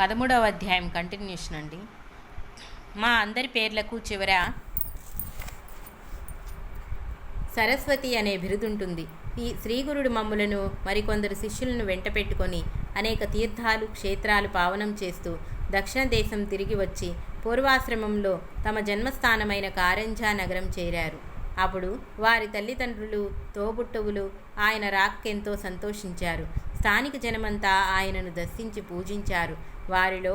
13వ అధ్యాయం కంటిన్యూషన్ అండి. మా అందరి పేర్లకు చివర సరస్వతి అనే బిరుదుంటుంది. ఈ శ్రీగురుడు మమ్ములను మరికొందరు శిష్యులను వెంట పెట్టుకొని అనేక తీర్థాలు క్షేత్రాలు పావనం చేస్తూ దక్షిణ దేశం తిరిగి వచ్చి పూర్వాశ్రమంలో తమ జన్మస్థానమైన కారంజా నగరం చేరారు. అప్పుడు వారి తల్లిదండ్రులు తోబుట్టువులు ఆయన రాక్కెంతో సంతోషించారు. స్థానిక జనమంతా ఆయనను దర్శించి పూజించారు. వారిలో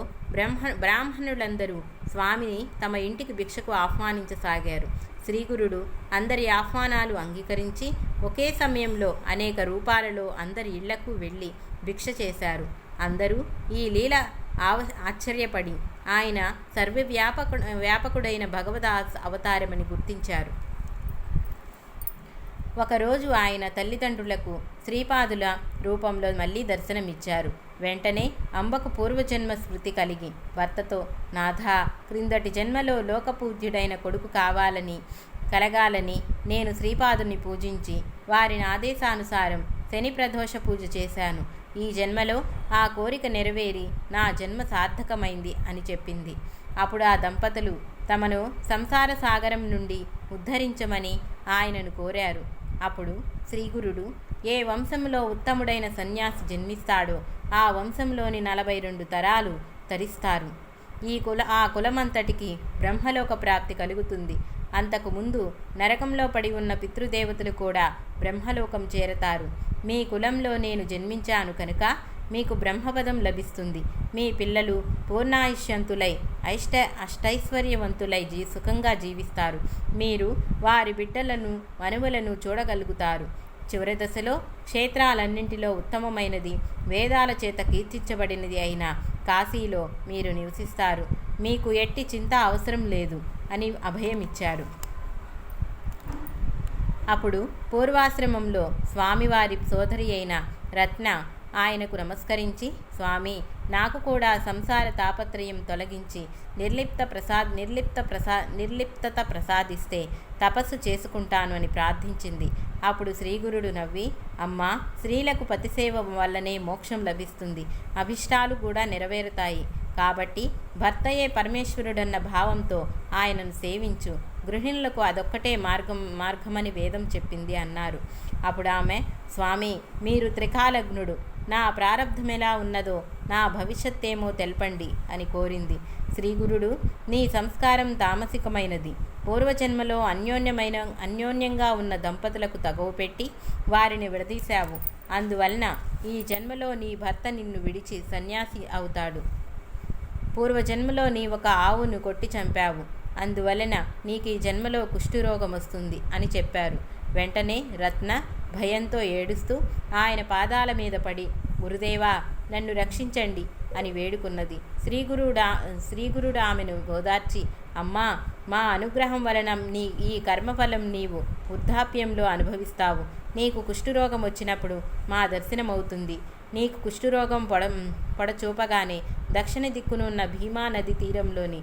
బ్రాహ్మణులందరూ స్వామిని తమ ఇంటికి భిక్షకు ఆహ్వానించసాగారు. శ్రీగురుడు అందరి ఆహ్వానాలు అంగీకరించి ఒకే సమయంలో అనేక రూపాలలో అందరి ఇళ్లకు వెళ్ళి భిక్ష చేశారు. అందరూ ఈ లీల ఆశ్చర్యపడి ఆయన వ్యాపకుడైన భగవద్ అవతారమని గుర్తించారు. ఒకరోజు ఆయన తల్లిదండ్రులకు శ్రీపాదుల రూపంలో మళ్ళీ దర్శనమిచ్చారు. వెంటనే అంబకు పూర్వజన్మ స్మృతి కలిగి భర్తతో, నాథా, క్రిందటి జన్మలో లోకపూజ్యుడైన కొడుకు కలగాలని నేను శ్రీపాదుని పూజించి వారిని ఆదేశానుసారం శని ప్రదోష పూజ చేశాను. ఈ జన్మలో ఆ కోరిక నెరవేరి నా జన్మ సార్థకమైంది అని చెప్పింది. అప్పుడు ఆ దంపతులు తమను సంసార సాగరం నుండి ఉద్ధరించమని ఆయనను కోరారు. అప్పుడు శ్రీగురుడు ఏ వంశంలో ఉత్తముడైన సన్యాసి జన్మిస్తాడో ఆ వంశంలోని 42 తరాలు తరిస్తారు. ఆ కులమంతటికి బ్రహ్మలోక ప్రాప్తి కలుగుతుంది. అంతకుముందు నరకంలో పడి ఉన్న పితృదేవతలు కూడా బ్రహ్మలోకం చేరతారు. మీ కులంలో నేను జన్మించాను కనుక మీకు బ్రహ్మపదం లభిస్తుంది. మీ పిల్లలు పూర్ణాయుష్యంతులై అష్టైశ్వర్యవంతులై సుఖంగా జీవిస్తారు. మీరు వారి బిడ్డలను మనుమలను చూడగలుగుతారు. చివరి దశలో క్షేత్రాలన్నింటిలో ఉత్తమమైనది, వేదాల చేత కీర్తించబడినది అయిన కాశీలో మీరు నివసిస్తారు. మీకు ఎట్టి చింత అవసరం లేదు అని అభయమిచ్చారు. అప్పుడు పూర్వాశ్రమంలో స్వామివారి సోదరి అయిన రత్న ఆయనకు నమస్కరించి, స్వామి, నాకు కూడా సంసార తాపత్రయం తొలగించి నిర్లిప్తత ప్రసాదిస్తే తపస్సు చేసుకుంటాను అని ప్రార్థించింది. అప్పుడు శ్రీగురుడు నవ్వి, అమ్మా, స్త్రీలకు పతిసేవ వల్లనే మోక్షం లభిస్తుంది, అభిష్టాలు కూడా నెరవేరుతాయి. కాబట్టి భర్తయే పరమేశ్వరుడన్న భావంతో ఆయనను సేవించు. గృహిణులకు అదొక్కటే మార్గమని వేదం చెప్పింది అన్నారు. అప్పుడు ఆమె, స్వామి, మీరు త్రికాలగ్నుడు, నా ప్రారబ్ధం ఎలా ఉన్నదో నా భవిష్యత్తేమో తెలపండి అని కోరింది. శ్రీగురుడు, నీ సంస్కారం తామసికమైనది. పూర్వజన్మలో అన్యోన్యంగా ఉన్న దంపతులకు తగవు పెట్టి వారిని విడదీశావు. అందువలన ఈ జన్మలో నీ భర్త నిన్ను విడిచి సన్యాసి అవుతాడు. పూర్వజన్మలో నీ ఒక ఆవును కొట్టి చంపావు. అందువలన నీకు ఈ జన్మలో కుష్ఠురోగం వస్తుంది అని చెప్పారు. వెంటనే రత్న భయంతో ఏడుస్తూ ఆయన పాదాల మీద పడి, గురుదేవా, నన్ను రక్షించండి అని వేడుకున్నది. శ్రీగురుడు ఆమెను గోదార్చి, అమ్మా, మా అనుగ్రహం వలన ఈ కర్మఫలం నీవు వృద్ధాప్యంలో అనుభవిస్తావు. నీకు కుష్ఠురోగం వచ్చినప్పుడు మా దర్శనమవుతుంది. నీకు కుష్ఠురోగం పొడచూపగానే దక్షిణ దిక్కునున్న భీమా నది తీరంలోని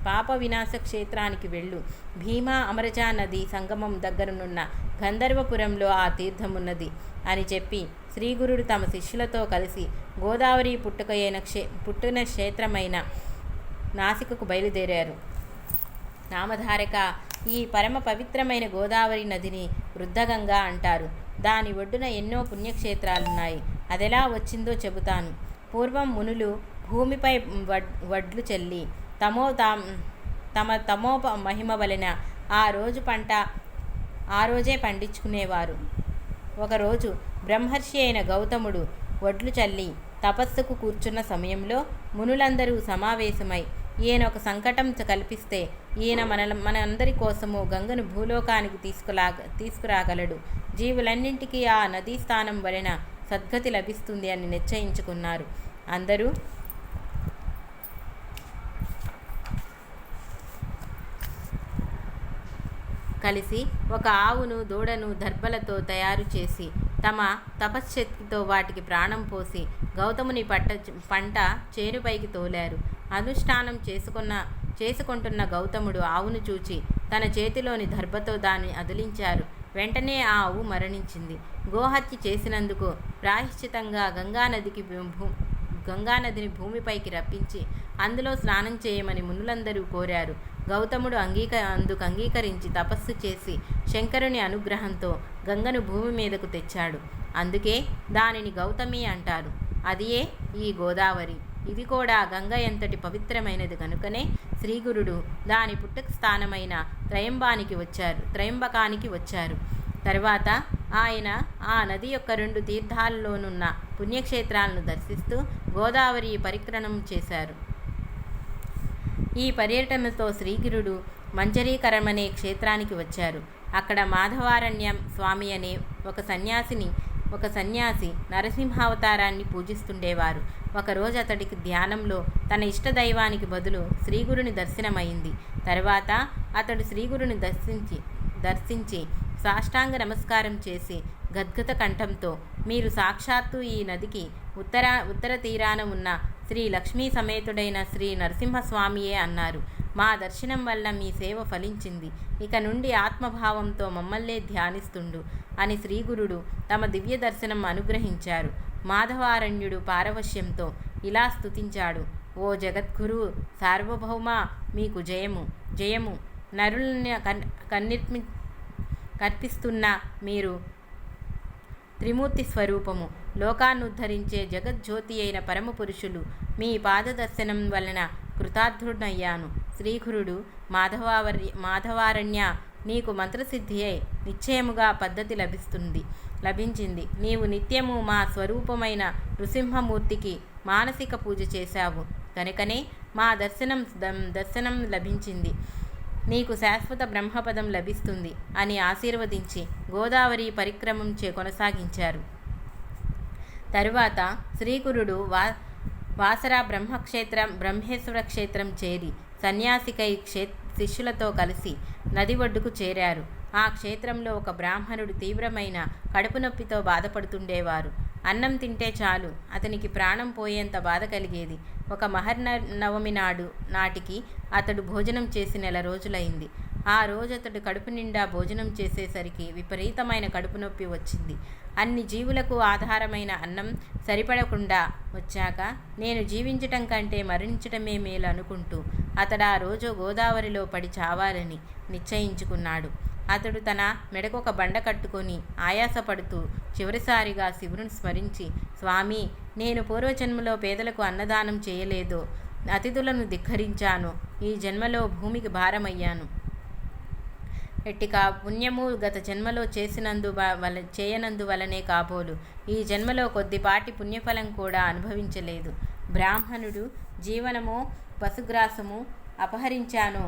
పాప వినాశ క్షేత్రానికి వెళ్ళు. భీమా అమరజా నది సంగమం దగ్గరనున్న గంధర్వపురంలో ఆ తీర్థమున్నది అని చెప్పి శ్రీగురుడు తమ శిష్యులతో కలిసి గోదావరి పుట్టిన క్షేత్రమైన నాసికకు బయలుదేరారు. నామధారక ఈ పరమ పవిత్రమైన గోదావరి నదిని వృద్ధగంగా అంటారు. దాని ఒడ్డున ఎన్నో పుణ్యక్షేత్రాలున్నాయి. అదెలా చెబుతాను. పూర్వం మునులు భూమిపై వడ్లు చల్లి తమో మహిమ వలన ఆ రోజే పండించుకునేవారు. ఒకరోజు బ్రహ్మర్షి అయిన గౌతముడు వడ్లు చల్లి తపస్సుకు కూర్చున్న సమయంలో మునులందరూ సమావేశమై ఈయన ఒక సంకటం కల్పిస్తే ఈయన మనందరి కోసము గంగను భూలోకానికి తీసుకురాగలడు. జీవులన్నింటికీ ఆ నదీ స్థానం వలన సద్గతి లభిస్తుంది అని నిశ్చయించుకున్నారు. అందరూ కలిసి ఒక ఆవును దూడను దర్భలతో తయారు చేసి తమ తపశ్శక్తితో వాటికి ప్రాణం పోసి గౌతముని పంట చేనుపైకి తోలారు. అనుష్ఠానం చేసుకుంటున్న గౌతముడు ఆవును చూచి తన చేతిలోని దర్భతో దాన్ని అదిలించారు. వెంటనే ఆ ఆవు మరణించింది. గోహత్య చేసినందుకు ప్రాయశ్చితంగా గంగానదిని భూమిపైకి రప్పించి అందులో స్నానం చేయమని మునులందరూ కోరారు. గౌతముడు అందుకు అంగీకరించి తపస్సు చేసి శంకరుని అనుగ్రహంతో గంగను భూమి మీదకు తెచ్చాడు. అందుకే దానిని గౌతమి అంటారు. అదియే ఈ గోదావరి. ఇది కూడా గంగ ఎంతటి పవిత్రమైనది కనుకనే శ్రీగురుడు దాని పుట్టుక స్థానమైన త్రయంబకానికి వచ్చారు. తర్వాత ఆయన ఆ నది యొక్క 2 తీర్థాలలోనున్న పుణ్యక్షేత్రాలను దర్శిస్తూ గోదావరి పరిక్రమం చేశారు. ఈ పర్యటనతో శ్రీగిరుడు మంజరీకరమనే క్షేత్రానికి వచ్చారు. అక్కడ మాధవారణ్యం స్వామి అనే ఒక సన్యాసి నరసింహావతారాన్ని పూజిస్తుండేవారు. ఒకరోజు అతడికి ధ్యానంలో తన ఇష్టదైవానికి బదులు శ్రీగురుని దర్శనమైంది. తర్వాత అతడు శ్రీగురుని దర్శించి సాష్టాంగ నమస్కారం చేసి గద్గద కంఠంతో, మీరు సాక్షాత్తు ఈ నదికి ఉత్తర తీరాన ఉన్న శ్రీ లక్ష్మీ సమేతుడైన శ్రీ నరసింహస్వామియే అన్నారు. మా దర్శనం వల్ల మీ సేవ ఫలించింది. ఇక నుండి ఆత్మభావంతో మమ్మల్నే ధ్యానిస్తుండు అని శ్రీగురుడు తమ దివ్య దర్శనం అనుగ్రహించారు. మాధవారణ్యుడు పారవశ్యంతో ఇలా స్తుతించాడు. ఓ జగద్గురు సార్వభౌమ, మీకు జయము జయము. నరుల్ని కర్పిస్తున్న మీరు త్రిమూర్తి స్వరూపము, లోకాన్నుద్ధరించే జగజ్యోతి అయిన పరమపురుషులు. మీ పాదదర్శనం వలన కృతార్థుడయ్యాను. శ్రీగురుడు మాధవారణ్య, నీకు మంత్రసిద్ధి అయి నిశ్చయముగా పద్ధతి లభించింది. నీవు నిత్యము మా స్వరూపమైన నృసింహమూర్తికి మానసిక పూజ చేశావు కనుకనే మా దర్శనం లభించింది. నీకు శాశ్వత బ్రహ్మపదం లభిస్తుంది అని ఆశీర్వదించి గోదావరి పరిక్రమం కొనసాగించారు. తరువాత శ్రీగురుడు వాసరా బ్రహ్మేశ్వర క్షేత్రం చేరి సన్యాసికై శిష్యులతో కలిసి నది ఒడ్డుకు చేరారు. ఆ క్షేత్రంలో ఒక బ్రాహ్మణుడు తీవ్రమైన కడుపు నొప్పితో బాధపడుతుండేవారు. అన్నం తింటే చాలు అతనికి ప్రాణం పోయేంత బాధ కలిగేది. ఒక మహర్నవమి నాటికి అతడు భోజనం చేసి 1 నెల రోజులైంది. ఆ రోజు అతడు కడుపు నిండా భోజనం చేసేసరికి విపరీతమైన కడుపు నొప్పి వచ్చింది. అన్ని జీవులకు ఆధారమైన అన్నం సరిపడకుండా వచ్చాక నేను జీవించటం కంటే మరణించటమే మేలు అనుకుంటూ అతడు ఆ రోజు గోదావరిలో పడి చావాలని నిశ్చయించుకున్నాడు. అతడు తన మెడకొక బండ కట్టుకొని ఆయాసపడుతూ చివరిసారిగా శివుని స్మరించి, స్వామి, నేను పూర్వజన్మలో పేదలకు అన్నదానం చేయలేదో, అతిథులను ధిక్కరించాను, ఈ జన్మలో భూమికి భారమయ్యాను. ఎట్టికా పుణ్యము గత జన్మలో చేయనందువలనే కాబోలు ఈ జన్మలో కొద్దిపాటి పుణ్యఫలం కూడా అనుభవించలేదు. బ్రాహ్మణుడు జీవనము పశుగ్రాసము అపహరించాను,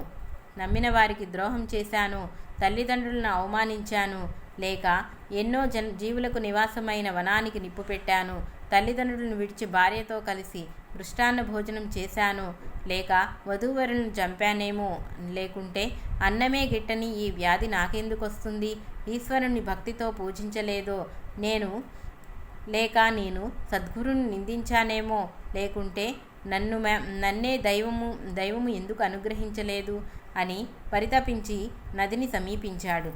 నమ్మిన వారికి ద్రోహం చేశాను, తల్లిదండ్రులను అవమానించాను, లేక ఎన్నో జీవులకు నివాసమైన వనానికి నిప్పు పెట్టాను, తల్లిదండ్రులను విడిచి భార్యతో కలిసి మృష్టాన్న భోజనం చేశాను, లేక వధూవరులను చంపానేమో, లేకుంటే అన్నమే గిట్టని ఈ వ్యాధి నాకెందుకు వస్తుంది, ఈశ్వరుని భక్తితో పూజించలేదో నేను సద్గురుని నిందించానేమో, లేకుంటే నన్నే దైవము ఎందుకు అనుగ్రహించలేదు అని పరితపించి నదిని సమీపించాడు.